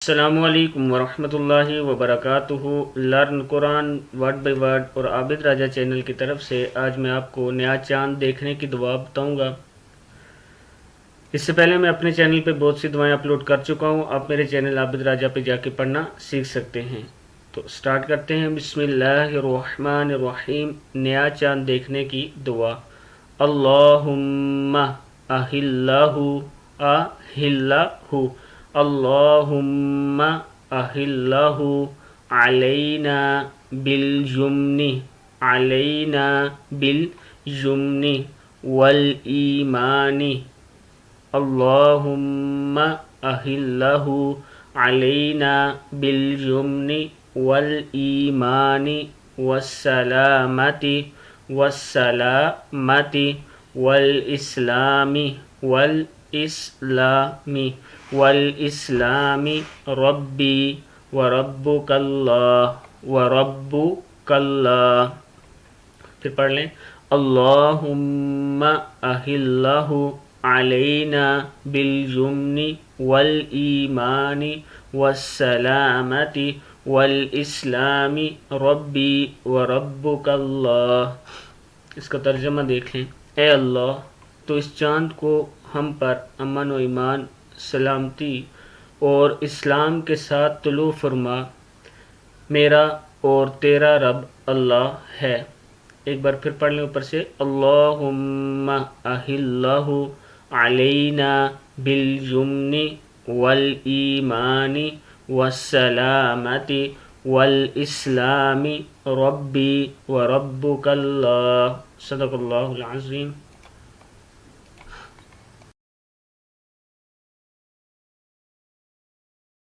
السلام علیکم ورحمۃ اللہ وبرکاتہ۔ Learn Quran word by word اور عابد راجہ چینل کی طرف سے آج میں آپ کو نیا چاند دیکھنے کی دعا بتاؤں گا۔ اس سے پہلے میں اپنے چینل پہ بہت سی دعائیں اپلوڈ کر چکا ہوں، آپ میرے چینل عابد راجہ پہ جا کے پڑھنا سیکھ سکتے ہیں۔ تو سٹارٹ کرتے ہیں۔ بسم اللہ الرحمن الرحیم۔ نیا چاند دیکھنے کی دعا۔ اللہم اہلہ اہلہ اللہم اہلہ علینا بالجمن علینا بالجمن والایمان۔ اللہم اہلہ علینا بالجمن والایمان والسلامت والسلامت والاسلام والاسلام ربی وربک اللہ وربک اللہ۔ پھر پڑھ لیں۔ اللہم اہلہ علینا بالجمن والایمان والسلامت والاسلام ربی وربک اللہ۔ اس کا ترجمہ دیکھ لیں۔ اے اللہ، تو اس چاند کو ہم پر امن و ایمان، سلامتی اور اسلام کے ساتھ طلوع فرما۔ میرا اور تیرا رب اللہ ہے۔ ایک بار پھر پڑھ لیں اوپر سے۔ اللہم اہلہ علینا بالجمن والایمان والسلامت والاسلام ربی وربک اللہ۔ صدق اللہ العظیم۔